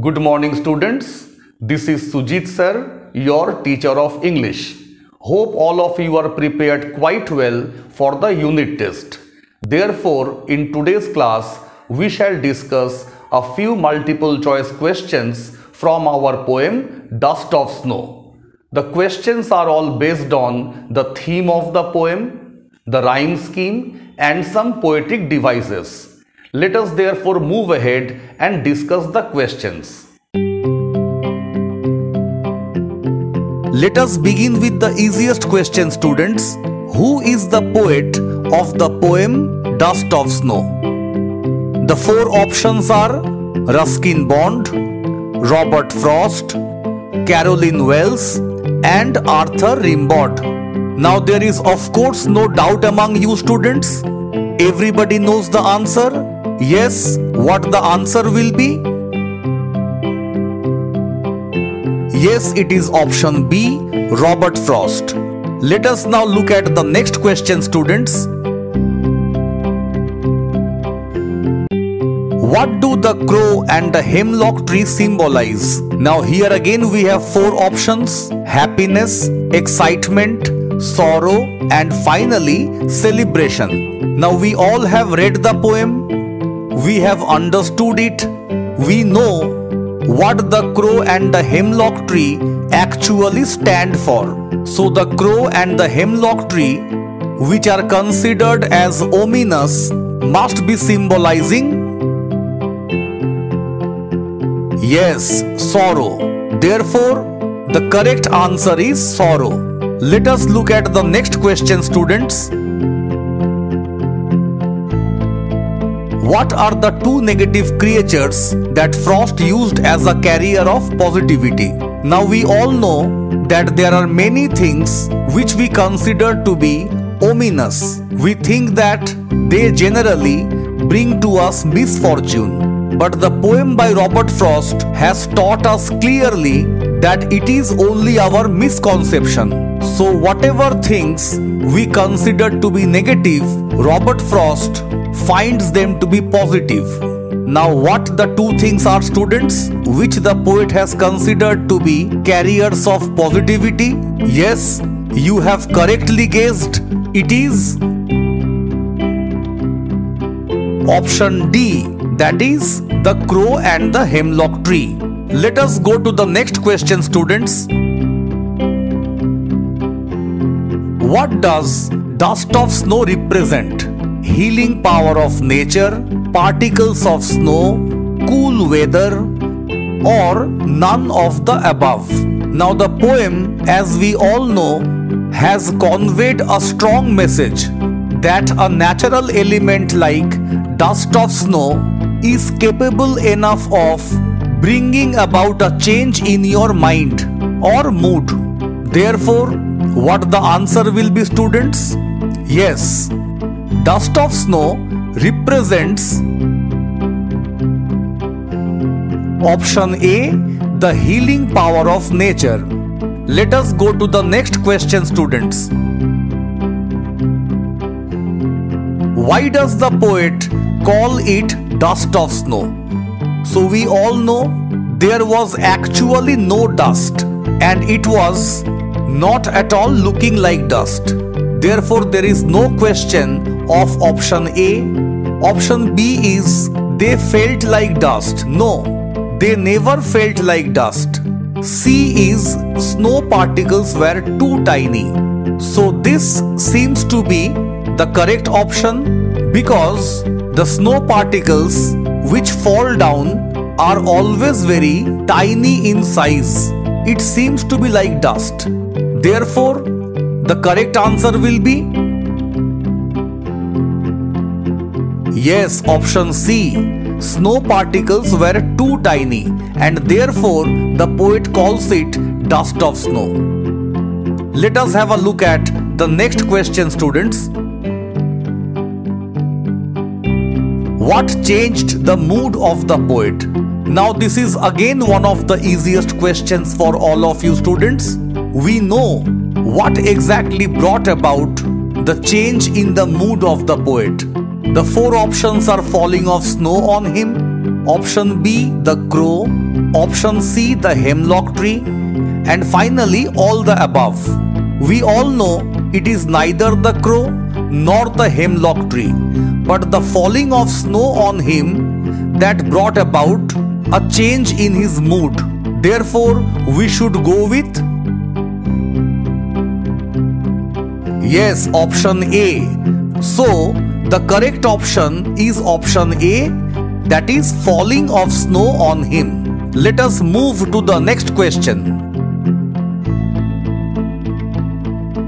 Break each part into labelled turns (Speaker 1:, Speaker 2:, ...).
Speaker 1: Good morning, students. This is Sujit sir, your teacher of English. Hope all of you are prepared quite well for the unit test. Therefore, in today's class, we shall discuss a few multiple choice questions from our poem Dust of Snow. The questions are all based on the theme of the poem, the rhyme scheme, and some poetic devices. Let us therefore move ahead and discuss the questions. Let us begin with the easiest question, students. Who is the poet of the poem Dust of Snow? The four options are Ruskin Bond, Robert Frost, Caroline Wells, and Arthur Rimbaud. Now there is of course no doubt among you students. Everybody knows the answer. Yes, what the answer will be? Yes, it is option B, Robert Frost. Let us now look at the next question, students. What do the crow and the hemlock tree symbolize? Now here again we have four options: happiness, excitement, sorrow, and finally celebration. Now we all have read the poem. We have understood it. We know what the crow and the hemlock tree actually stand for. So the crow and the hemlock tree, which are considered as ominous, must be symbolizing, yes, sorrow. Therefore, the correct answer is sorrow. Let us look at the next question, students. What are the two negative creatures that Frost used as a carrier of positivity? Now we all know that there are many things which we consider to be ominous. We think that they generally bring to us misfortune. But the poem by Robert Frost has taught us clearly that it is only our misconception. So whatever things we consider to be negative, Robert Frost finds them to be positive. Now what the two things are, students, which the poet has considered to be carriers of positivity? Yes, you have correctly guessed. It is option D, that is the crow and the hemlock tree. Let us go to the next question, students. What does dust of snow represent? Healing power of nature, particles of snow, cool weather, or none of the above? Now the poem, as we all know, has conveyed a strong message that a natural element like dust of snow is capable enough of bringing about a change in your mind or mood. Therefore, what the answer will be, students? Yes, dust of snow represents option A, the healing power of nature. Let us go to the next question, students. Why does the poet call it dust of snow? So we all know there was actually no dust and it was not at all looking like dust. Therefore, there is no question of option A. Option B is they felt like dust. No, they never felt like dust. C is snow particles were too tiny. So this seems to be the correct option because the snow particles which fall down are always very tiny in size. It seems to be like dust. Therefore, the correct answer will be yes, option C. Snow particles were too tiny and therefore the poet calls it dust of snow. Let us have a look at the next question, students. What changed the mood of the poet? Now this is again one of the easiest questions for all of you students. We know what exactly brought about the change in the mood of the poet. The four options are falling of snow on him, option B, the crow, option C, the hemlock tree, and finally all the above. We all know it is neither the crow nor the hemlock tree, but the falling of snow on him that brought about a change in his mood. Therefore, we should go with yes, option A. So, the correct option is option A, that is falling of snow on him. Let us move to the next question.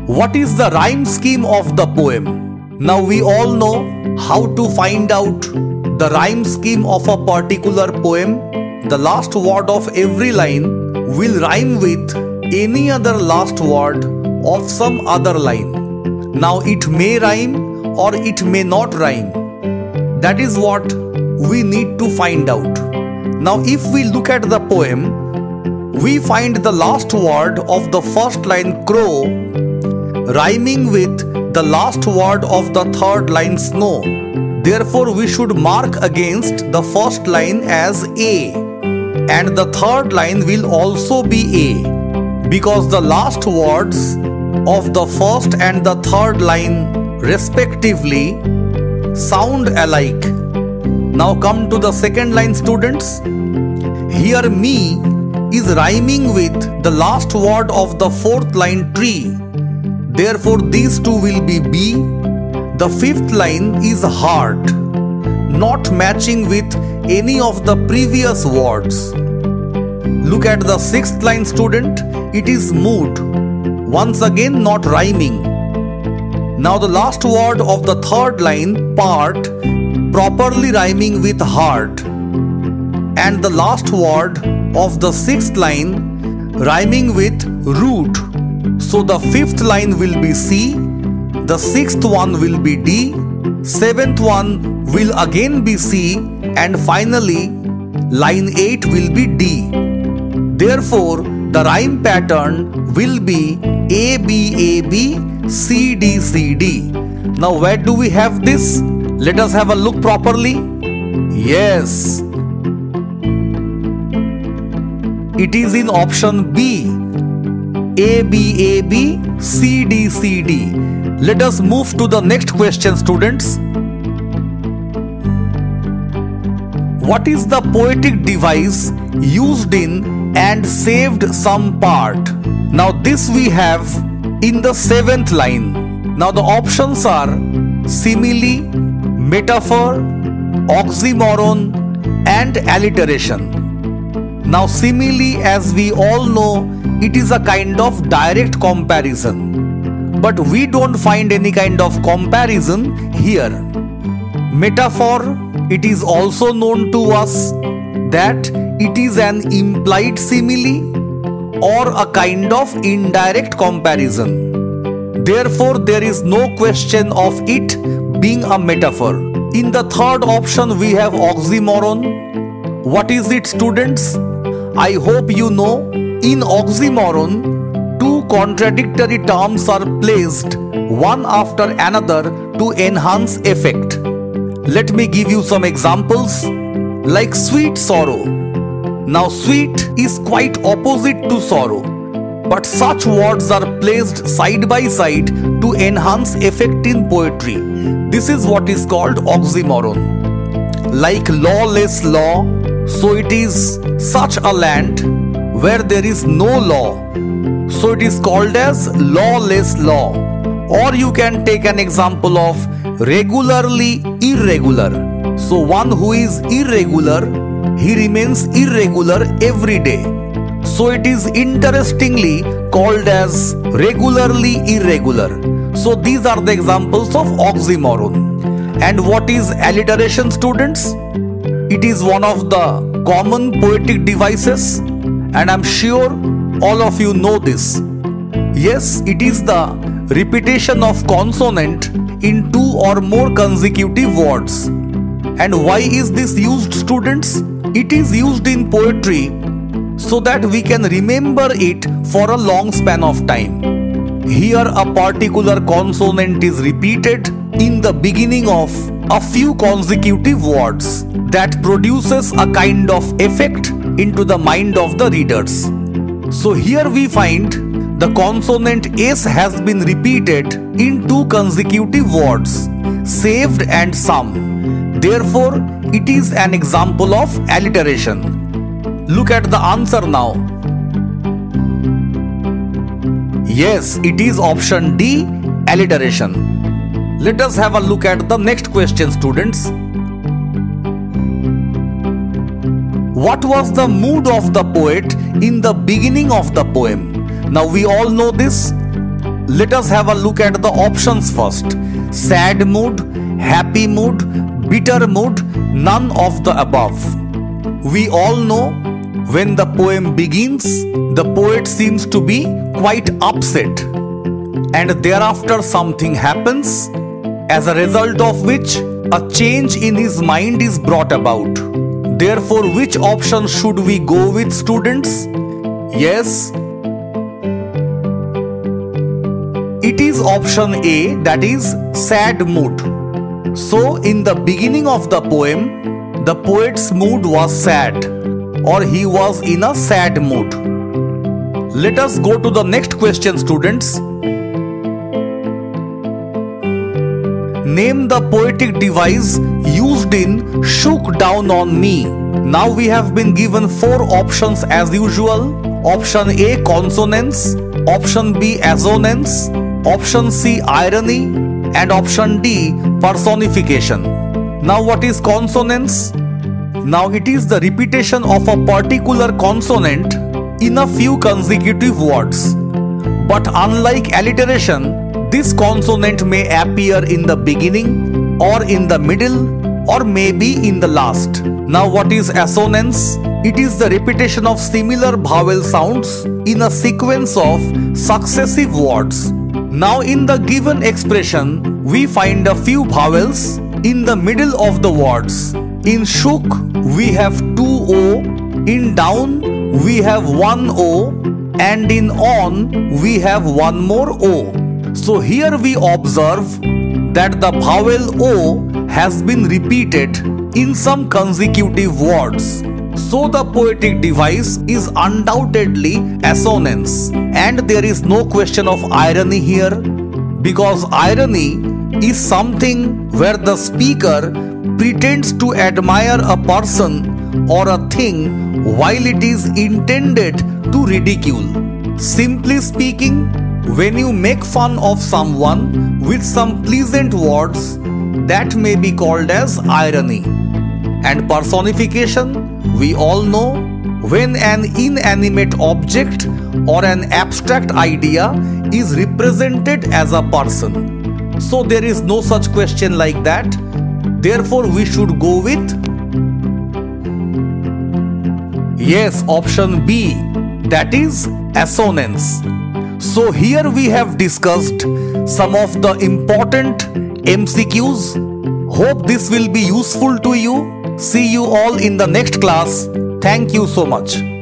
Speaker 1: What is the rhyme scheme of the poem? Now we all know how to find out the rhyme scheme of a particular poem. The last word of every line will rhyme with any other last word of some other line. Now it may rhyme or it may not rhyme. That is what we need to find out. Now if we look at the poem, we find the last word of the first line crow rhyming with the last word of the third line snow. Therefore we should mark against the first line as A, and the third line will also be A, because the last words of the first and the third line respectively sound alike. Now come to the second line, students. Here me is rhyming with the last word of the fourth line tree. Therefore these two will be B. The fifth line is heart, not matching with any of the previous words. Look at the sixth line, student. It is mood, once again not rhyming. Now the last word of the third line, part, properly rhyming with heart, and the last word of the sixth line rhyming with root. So the fifth line will be C, the sixth one will be D, seventh one will again be C, and finally line 8 will be D. Therefore the rhyme pattern will be A B A B C D C D. Now where do we have this? Let us have a look properly. Yes, it is in option B, A B A B C D C D. Let us move to the next question, students. What is the poetic device used in and saved some part? Now this we have in the seventh line. Now the options are simile, metaphor, oxymoron, and alliteration. Now simile, as we all know, it is a kind of direct comparison, but we don't find any kind of comparison here. Metaphor, it is also known to us that it is an implied simile or a kind of indirect comparison. Therefore there is no question of it being a metaphor. In the third option we have oxymoron. What is it, students? I hope you know. In oxymoron, two contradictory terms are placed one after another to enhance effect. Let me give you some examples, like sweet sorrow. Now sweet is quite opposite to sorrow, but such words are placed side by side to enhance effect in poetry. This is what is called oxymoron. Like lawless law, so it is such a land where there is no law, so it is called as lawless law. Or you can take an example of regularly irregular. So one who is irregular, he remains irregular every day. So it is interestingly called as regularly irregular. So these are the examples of oxymoron. And what is alliteration, students? It is one of the common poetic devices, and I'm sure all of you know this. Yes, it is the repetition of consonant in two or more consecutive words. And why is this used, students? It is used in poetry so that we can remember it for a long span of time. Here a particular consonant is repeated in the beginning of a few consecutive words that produces a kind of effect into the mind of the readers. So here we find the consonant S has been repeated in 2 consecutive words, saved and some. Therefore, it is an example of alliteration. Look at the answer now. Yes, it is option D, alliteration. Let us have a look at the next question, students. What was the mood of the poet in the beginning of the poem? Now we all know this. Let us have a look at the options first. Sad mood, happy mood, bitter mood, none of the above. We all know when the poem begins, the poet seems to be quite upset, and thereafter something happens, as a result of which a change in his mind is brought about. Therefore, which option should we go with, students? Yes, it is option A, that is sad mood. So in the beginning of the poem, the poet's mood was sad, or he was in a sad mood. Let us go to the next question, students. Name the poetic device used in Shook Down on Me. Now we have been given 4 options as usual. Option A, consonants. Option B, assonance. Option C, irony. And option D, personification. Now what is consonance? Now it is the repetition of a particular consonant in a few consecutive words. But unlike alliteration, this consonant may appear in the beginning or in the middle or maybe in the last. Now what is assonance? It is the repetition of similar vowel sounds in a sequence of successive words. Now in the given expression, we find a few vowels in the middle of the words. In shook, we have 2 O, in down, we have 1 O, and in on, we have 1 more O. So here we observe that the vowel O has been repeated in some consecutive words. So the poetic device is undoubtedly assonance, and there is no question of irony here, because irony is something where the speaker pretends to admire a person or a thing while it is intended to ridicule. Simply speaking, when you make fun of someone with some pleasant words, that may be called as irony. And personification, we all know, when an inanimate object or an abstract idea is represented as a person. So there is no such question like that. Therefore, we should go with yes, option B, that is assonance. So here we have discussed some of the important MCQs. Hope this will be useful to you. See you all in the next class. Thank you so much.